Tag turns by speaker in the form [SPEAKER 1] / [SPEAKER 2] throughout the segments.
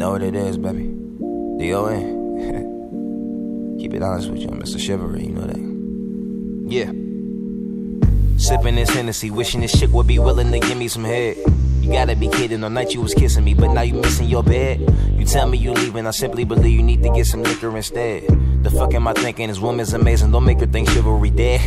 [SPEAKER 1] know what it is, baby. D-O-N. Keep it honest with you, I'm Mr. Chivalry, you know that. Yeah. Sipping this Hennessy, wishing this chick would be willing to give me some head. You gotta be kidding, all night you was kissing me, but now you missing your bed. You tell me you leaving, I simply believe you need to get some liquor instead. The fuck am I thinking? This woman's amazing, don't make her think chivalry dead.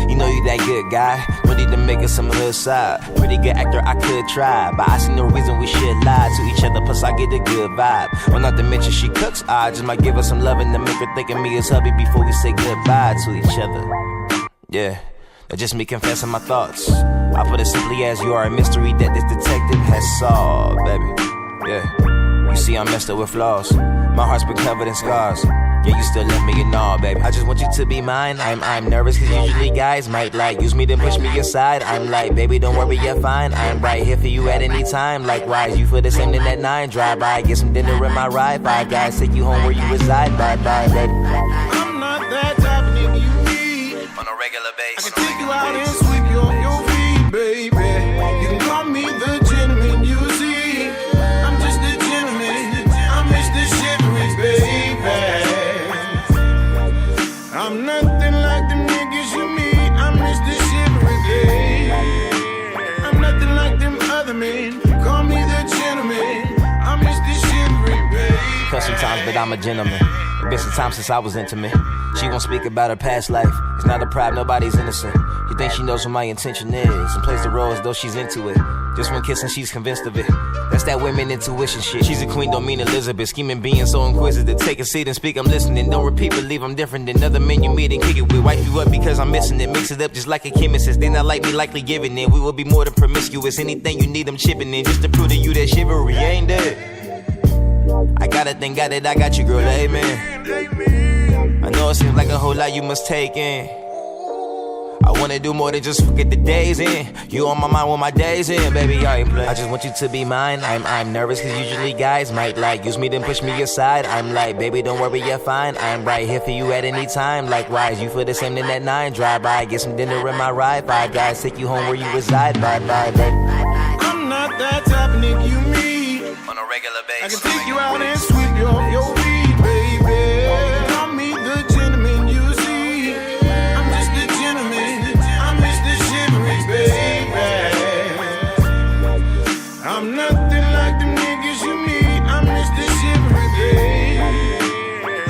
[SPEAKER 1] You know you that good guy, no need to make her some hood side. Pretty good actor, I could try, but I see no reason we should lie to each other, plus I get a good vibe. Well, not to mention she cooks, I just might give her some loving to make her think of me as hubby before we say goodbye to each other. Yeah. That's just me confessing my thoughts. I put it simply as you are a mystery that this detective has solved, baby. Yeah, you see I'm messed up with flaws. My heart's been covered in scars. Yeah, you still love me and all, baby. I just want you to be mine. I'm nervous cause usually guys might like use me then push me aside. I'm like, baby, don't worry, you're fine. I'm right here for you at any time. Likewise, you feel the same in that 9. Drive by, get some dinner in my ride. 5 guys take you home where you reside. Bye, bye, baby.
[SPEAKER 2] I'm not that type of nigga you need.
[SPEAKER 1] On a regular basis.
[SPEAKER 2] I can take you out and sweep you off your feet, baby. You can call me the gentleman you see. I'm just a gentleman. I'm Mr. Chivalry, baby. I'm nothing like them niggas you meet. I'm Mr. Chivalry, baby. I'm nothing like them other men. Call me the gentleman. I'm Mr. Chivalry, baby.
[SPEAKER 1] Cause sometimes, but I'm a gentleman. It's been some time since I was intimate. She won't speak about her past life. It's not a pride, nobody's innocent. You think she knows what my intention is and plays the role as though she's into it. Just one kiss and she's convinced of it. That's that women intuition shit. She's a queen, don't mean Elizabeth. Scheming, being so inquisitive. Take a seat and speak, I'm listening. Don't repeat, believe I'm different than other men you meet and kick it with. Wipe you up because I'm missing it. Mix it up just like a chemist. They not like me, likely giving it. We will be more than promiscuous. Anything you need, I'm chipping in. Just to prove to you that chivalry ain't dead. I got it, thank God that I got you, girl, amen. I know it seems like a whole lot you must take in. I wanna do more than just forget the days in. You on my mind when my days in, baby, I ain't playing. I just want you to be mine. I'm nervous cause usually guys might like use me then push me aside. I'm like, baby, don't worry, you're fine. I'm right here for you at any time. Likewise, you feel the same in that 9. Drive by, get some dinner in my ride. 5 guys take you home where you reside. Bye, bye, baby.
[SPEAKER 2] I'm not that type of nigga you meet.
[SPEAKER 1] On a regular basis.
[SPEAKER 2] I can take you out and sweep you off your feet, baby. Call me the gentleman you see. I'm just a gentleman. I'm Mr. Chivalry, baby. I'm nothing like them niggas you meet. I'm Mr. Chivalry, baby.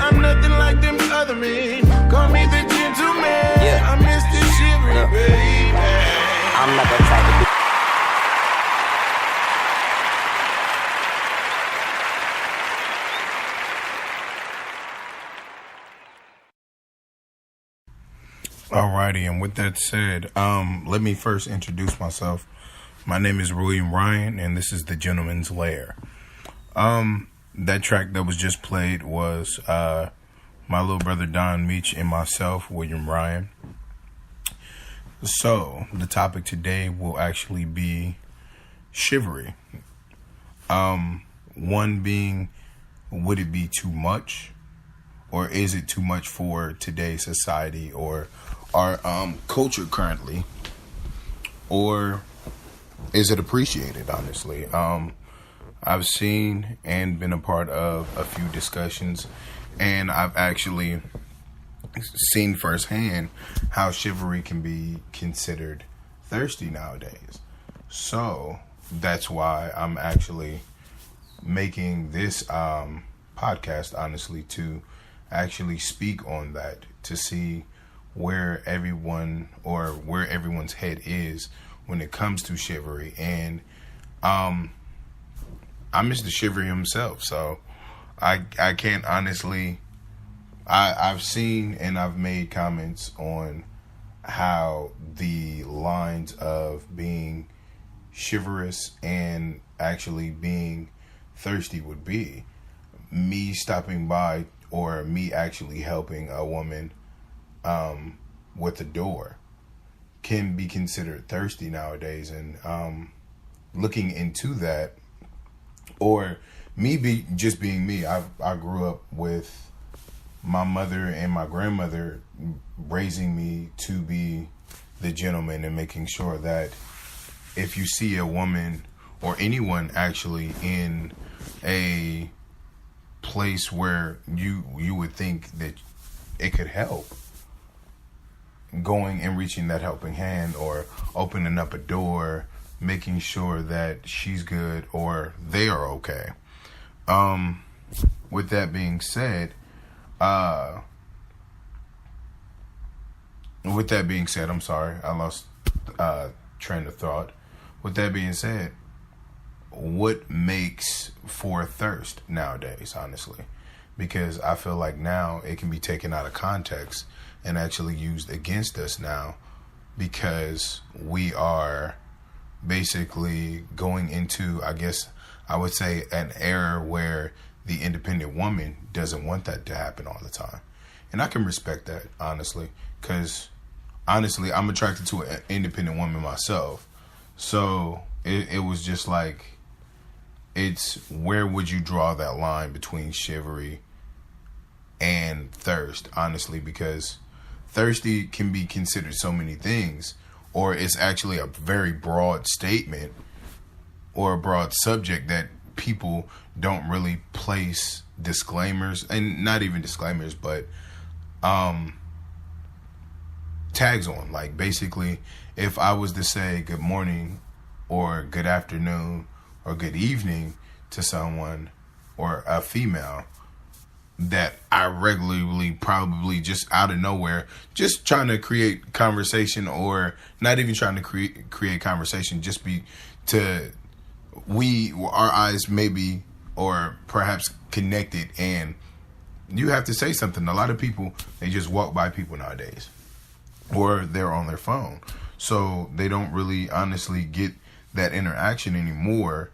[SPEAKER 2] I'm nothing like them other men. Call me the gentleman.
[SPEAKER 1] Yeah.
[SPEAKER 2] I'm Mr. Chivalry, baby.
[SPEAKER 1] I'm not that type of bitch.
[SPEAKER 3] Alrighty, and with that said, let me first introduce myself. My name is William Ryan, and this is The Gentleman's Lair. That track that was just played was my little brother Don Meach and myself, William Ryan. So, the topic today will actually be chivalry. One being, would it be too much? Or is it too much for today's society or our culture currently? Or is it appreciated, honestly? I've seen and been a part of a few discussions, and I've actually seen firsthand how chivalry can be considered thirsty nowadays. So that's why I'm actually making this podcast, honestly, to actually speak on that, to see where everyone's head is when it comes to chivalry. And I'm Mr. Chivalry himself, so I can't honestly, I've seen and I've made comments on how the lines of being chivalrous and actually being thirsty would be. Me stopping by or me actually helping a woman with a door can be considered thirsty nowadays. And looking into that, or me just being me, I grew up with my mother and my grandmother raising me to be the gentleman and making sure that if you see a woman or anyone actually in a place where you would think that it could help, going and reaching that helping hand or opening up a door, making sure that she's good or they are okay. With that being said, I'm sorry, I lost train of thought. With that being said, what makes for thirst nowadays, honestly? Because I feel like now it can be taken out of context and actually used against us now, because we are basically going into, I guess I would say, an era where the independent woman doesn't want that to happen all the time. And I can respect that, honestly, because honestly, I'm attracted to an independent woman myself. So it was just like, it's where would you draw that line between chivalry and thirst, honestly, because thirsty can be considered so many things, or it's actually a very broad statement or a broad subject that people don't really place disclaimers, and not even disclaimers, but tags on. Like, basically, if I was to say good morning or good afternoon or good evening to someone or a female that I regularly, probably just out of nowhere, just trying to create conversation, or not even trying to create conversation, just our eyes maybe, or perhaps connected, and you have to say something. A lot of people, they just walk by people nowadays, or they're on their phone, so they don't really honestly get that interaction anymore.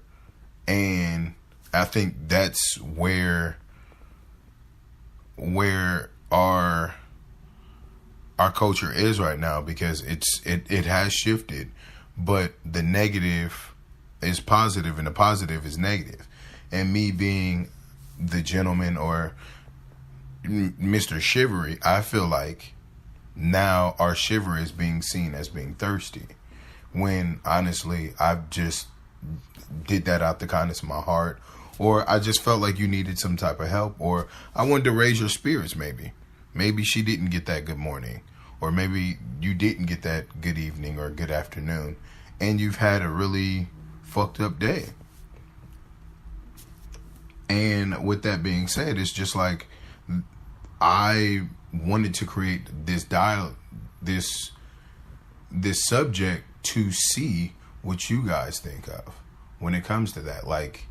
[SPEAKER 3] And I think that's where our culture is right now, because it has shifted, but the negative is positive and the positive is negative. And me being the gentleman, or Mr. Chivalry, I feel like now our chivalry is being seen as being thirsty, when honestly I've just did that out the kindness of my heart, or I just felt like you needed some type of help, or I wanted to raise your spirits. Maybe she didn't get that good morning, or maybe you didn't get that good evening or good afternoon, and you've had a really fucked up day. And with that being said, it's just like, I wanted to create this this subject to see what you guys think of when it comes to that. Like,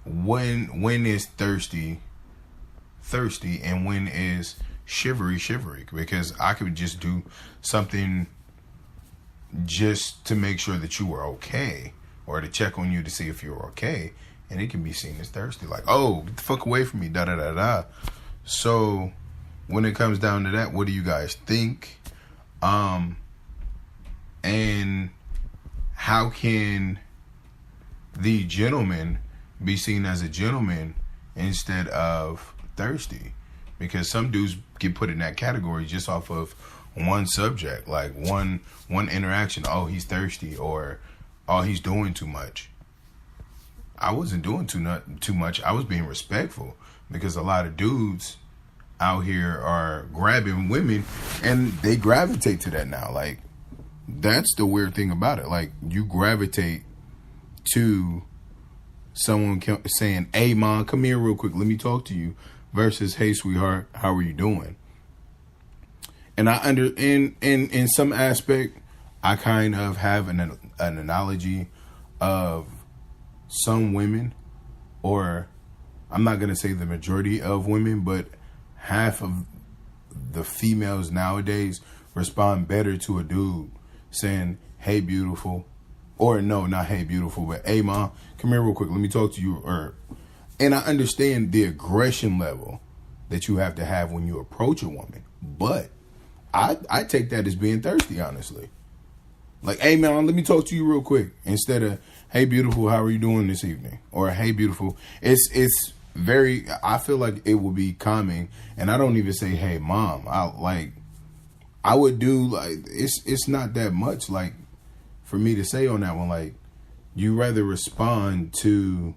[SPEAKER 3] when is thirsty, and when is chivalry? Because I could just do something just to make sure that you were okay, or to check on you to see if you're okay, and it can be seen as thirsty. Like, oh, get the fuck away from me, da da da da. So when it comes down to that, what do you guys think? And how can the gentleman be seen as a gentleman instead of thirsty? Because some dudes get put in that category just off of one subject, like one interaction. Oh, he's thirsty, or oh, he's doing too much. I wasn't doing too much. I was being respectful, because a lot of dudes out here are grabbing women, and they gravitate to that now. Like, that's the weird thing about it. Like, you gravitate to someone saying, "Hey, mom, come here real quick. Let me talk to you," versus, "Hey, sweetheart, how are you doing?" And in some aspect, I kind of have an analogy of some women, or I'm not going to say the majority of women, but half of the females nowadays respond better to a dude saying, "Hey, beautiful," or no, not "Hey, beautiful," but "Hey, mom, come here real quick. Let me talk to you." And I understand the aggression level that you have to have when you approach a woman, but I take that as being thirsty, honestly. Like, "Hey, man, let me talk to you real quick," instead of, "Hey, beautiful, how are you doing this evening?" Or, "Hey, beautiful." It's very, I feel like it will be calming, and I don't even say, "Hey, mom." I would do, like, it's not that much, like, for me to say on that one. Like, you rather respond to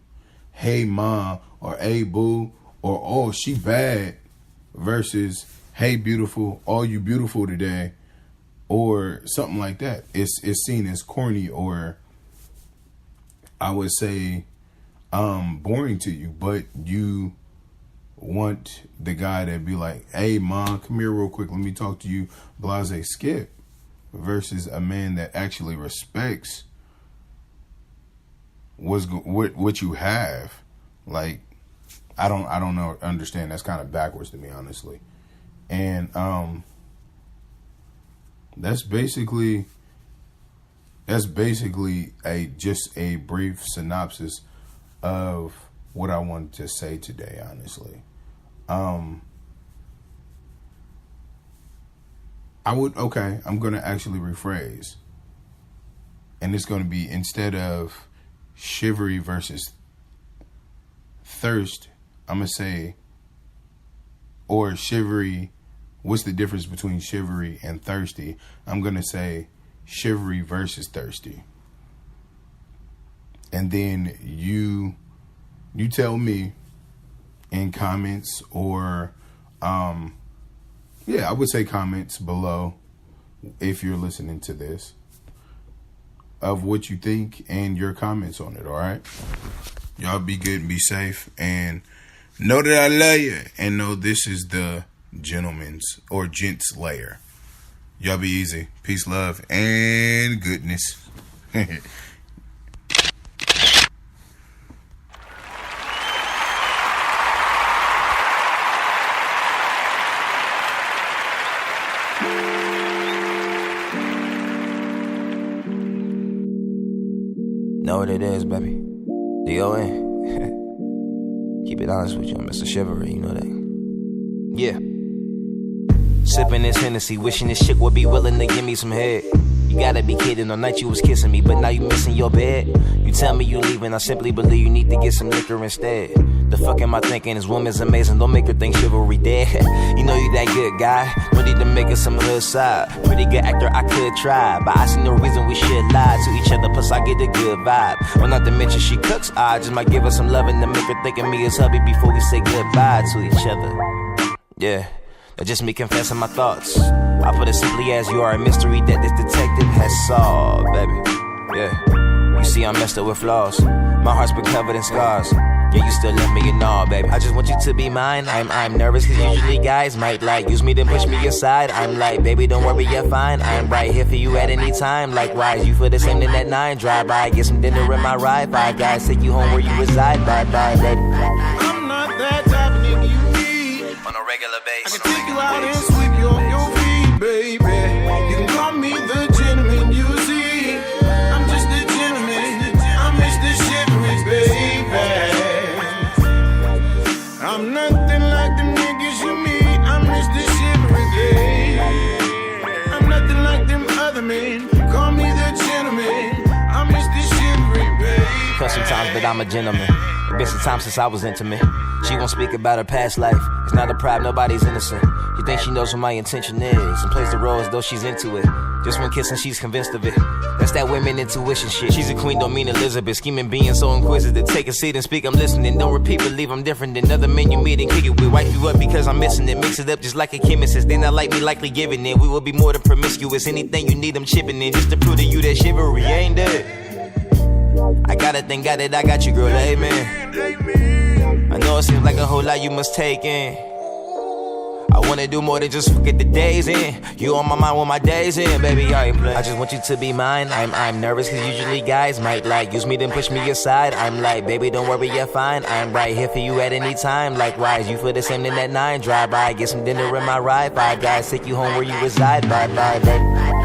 [SPEAKER 3] "Hey, mom," or "Hey, boo," or oh, she bad versus hey, beautiful, oh, you beautiful today, or something like that. It's seen as corny, or I would say boring to you, but you want the guy to be like, hey, mom, come here real quick, let me talk to you, blase skip, versus a man that actually respects what you have. Like, I don't understand. That's kind of backwards to me, honestly. And that's basically just a brief synopsis of what I wanted to say today, honestly. I'm going to actually rephrase. And it's going to be, instead of chivalry versus thirst, I'm going to say, or chivalry, what's the difference between chivalry and thirsty? I'm going to say chivalry versus thirsty. And then you tell me in comments, or I would say comments below if you're listening to this, of what you think and your comments on it. All right, y'all be good and be safe, and know that I love you, and know this is the gentleman's or gents layer. Y'all be easy. Peace, love, and goodness.
[SPEAKER 1] Know what it is, baby. D.O.N. Keep it honest with you, Mr. Chivalry, you know that. Yeah. Sipping this Hennessy, wishing this chick would be willing to give me some head. You gotta be kidding, all night you was kissing me, but now you missing your bed. You tell me you leaving, I simply believe you need to get some liquor instead. The fuck am I thinking? This woman's amazing, don't make her think chivalry dead. You know you that good guy, no need to make her some hood side. Pretty good actor, I could try, but I see no reason we should lie to each other, plus I get a good vibe. Well, not to mention she cooks, I just might give her some loving to make her think of me as hubby before we say goodbye to each other. Yeah. That's just me confessing my thoughts. I put it simply as you are a mystery that this detective has solved, baby. Yeah. You see I'm messed up with flaws. My heart's been covered in scars. Yeah, you still love me and all, baby. I just want you to be mine. I'm nervous cause usually guys might like use me then push me aside. I'm like, baby, don't worry, you're fine. I'm right here for you at any time. Likewise, you for the same thing at 9. Drive by, get some dinner in my ride. Bye, guys, take you home where you reside. Bye, bye, baby.
[SPEAKER 2] I'm not that type of nigga you need.
[SPEAKER 1] On a regular basis.
[SPEAKER 2] I can take you out and sweep you off your feet, baby. You can call me the gentleman, you see. I'm just a gentleman. I'm Mr. Chivalry, baby. I'm nothing like them niggas you meet. I'm Mr. Chivalry, baby. I'm nothing like them other men. Call me the gentleman. I'm Mr. Chivalry, baby.
[SPEAKER 1] Cause sometimes, but I'm a gentleman. It's been some time since I was intimate. She won't speak about her past life. It's not a pride, nobody's innocent. She thinks she knows what my intention is and plays the role as though she's into it. Just one kiss and she's convinced of it. That's that women intuition shit. She's a queen, don't mean Elizabeth. Scheming, being so inquisitive. Take a seat and speak, I'm listening. Don't repeat, believe I'm different than other men you meet and kick it with. Wipe you up because I'm missing it. Mix it up just like a chemist. They not like me, likely giving it. We will be more than promiscuous. Anything you need, I'm chipping in. Just to prove to you that chivalry ain't dead. I got it, thank God that I got you, girl, amen. I know it seems like a whole lot you must take in. I wanna do more than just forget the days in. You on my mind when my days in, baby, I ain't playing. I just want you to be mine. I'm nervous cause usually guys might like use me then push me aside. I'm like, baby, don't worry, you're fine. I'm right here for you at any time. Likewise, you for the same thing at 9. Drive by, get some dinner in my ride. Bye, guys, take you home where you reside. Bye, bye, baby.